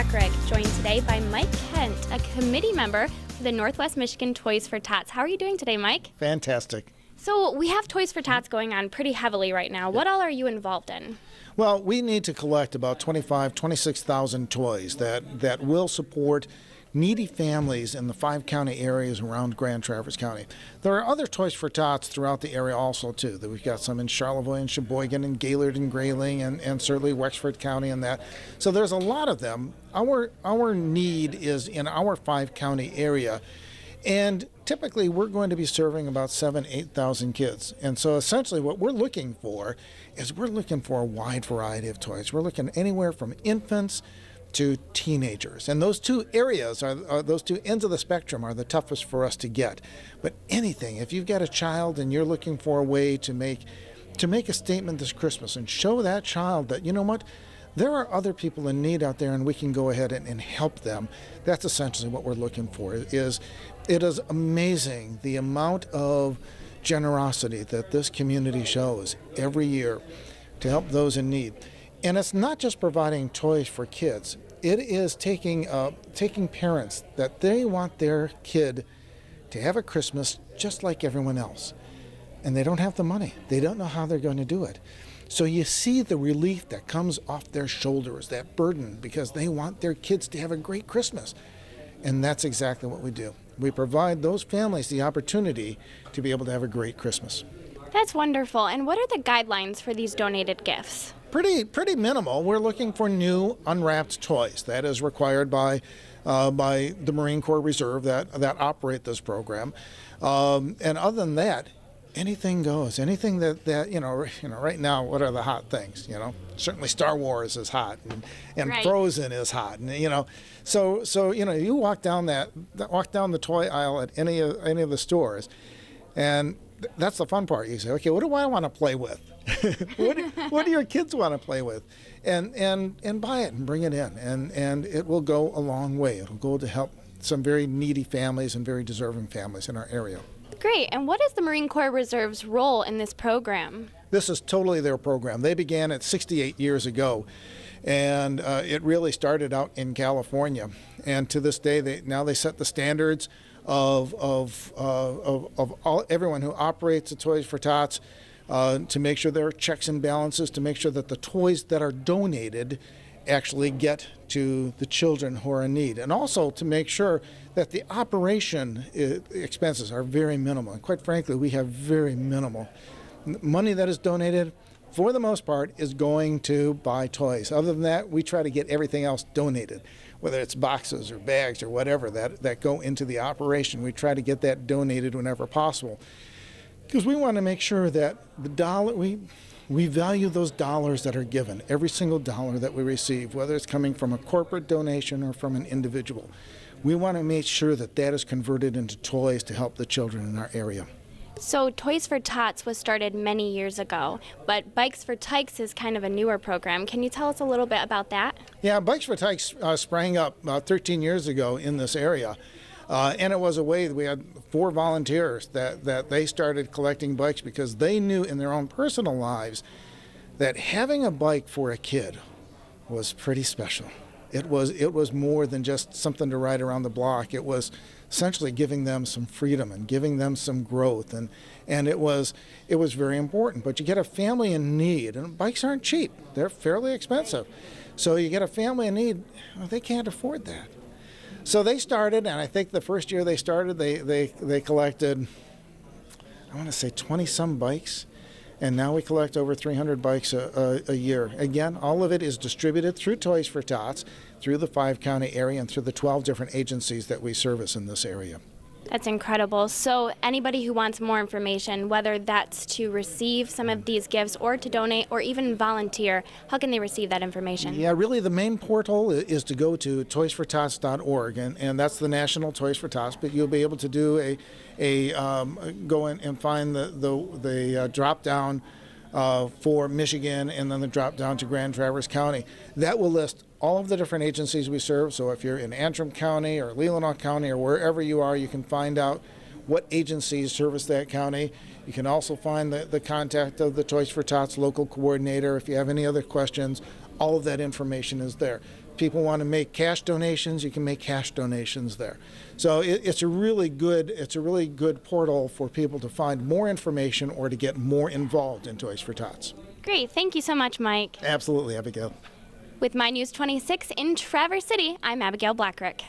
Blackrick, joined today by Mike Kent, a committee member for the Northwest Michigan Toys for Tots. How are you doing today, Mike? Fantastic. So we have Toys for Tots going on pretty heavily right now. What all are you involved in? Well, we need to collect about 26,000 toys that will support needy families in the 5-county areas around Grand Traverse County. There are other Toys for Tots throughout the area also, too. We've got some in Charlevoix and Sheboygan and Gaylord and Grayling and certainly Wexford County and that. So there's a lot of them. Our need is in our 5-county area. And typically we're going to be serving about 8,000 kids. And so essentially what we're looking for is we're looking for a wide variety of toys. We're looking anywhere from infants to teenagers. And those two areas, those two ends of the spectrum are the toughest for us to get. But anything, if you've got a child and you're looking for a way to make a statement this Christmas and show that child that, you know what, there are other people in need out there and we can go ahead and help them. That's essentially what we're looking for. It is amazing the amount of generosity that this community shows every year to help those in need. And it's not just providing toys for kids. It is taking parents that they want their kid to have a Christmas just like everyone else. And they don't have the money. They don't know how they're going to do it. So you see the relief that comes off their shoulders, that burden, because they want their kids to have a great Christmas. And that's exactly what we do. We provide those families the opportunity to be able to have a great Christmas. That's wonderful. And what are the guidelines for these donated gifts? Pretty minimal. We're looking for new unwrapped toys. That is required by the Marine Corps Reserve that operate this program. And other than that, anything goes. Anything that you know, right now, what are the hot things? Certainly Star Wars is hot, and Right. Frozen is hot, and so you walk down the toy aisle at any of the stores, and that's the fun part. You say, okay, what do I want to play with? what do your kids want to play with? And buy it and bring it in, and it will go a long way. It'll go to help some very needy families and very deserving families in our area. Great. And what is the Marine Corps Reserve's role in this program? This is totally their program. They began it 68 years ago, and it really started out in California. And to this day, they set the standards of everyone who operates the Toys for Tots to make sure there are checks and balances, to make sure that the toys that are donated actually get to the children who are in need, and also to make sure that the operation expenses are very minimal. And quite frankly, we have very minimal. Money that is donated, for the most part, is going to buy toys. Other than that, we try to get everything else donated, whether it's boxes or bags or whatever that go into the operation. We try to get that donated whenever possible, because we want to make sure that the dollar, we value those dollars that are given, every single dollar that we receive, whether it's coming from a corporate donation or from an individual. We want to make sure that is converted into toys to help the children in our area. So Toys for Tots was started many years ago, but Bikes for Tykes is kind of a newer program. Can you tell us a little bit about that? Yeah, Bikes for Tykes sprang up 13 years ago in this area. And it was a way that we had 4 volunteers that they started collecting bikes because they knew in their own personal lives that having a bike for a kid was pretty special. It was more than just something to ride around the block. It was essentially giving them some freedom and giving them some growth, and it was very important. But you get a family in need, and bikes aren't cheap. They're fairly expensive. So you get a family in need, well, they can't afford that. So they started, and I think the first year they started, they collected, I want to say 20-some bikes, and now we collect over 300 bikes a year. Again, all of it is distributed through Toys for Tots, through the 5-county area, and through the 12 different agencies that we service in this area. That's incredible. So anybody who wants more information, whether that's to receive some of these gifts or to donate or even volunteer, how can they receive that information? Yeah, really the main portal is to go to toysfortots.org, and that's the national Toys for Tots, but you'll be able to do go in and find the drop down for Michigan, and then the drop down to Grand Traverse County. That will list all of the different agencies we serve. So if you're in Antrim County or Leelanau County or wherever you are, you can find out what agencies service that county. You can also find the contact of the Toys for Tots local coordinator. If you have any other questions, all of that information is there. People want to make cash donations, you can make cash donations there. So it's a really good portal for people to find more information or to get more involved in Toys for Tots. Great. Thank you so much, Mike. Absolutely, Abigail. With My News 26 in Traverse City, I'm Abigail Blackrick.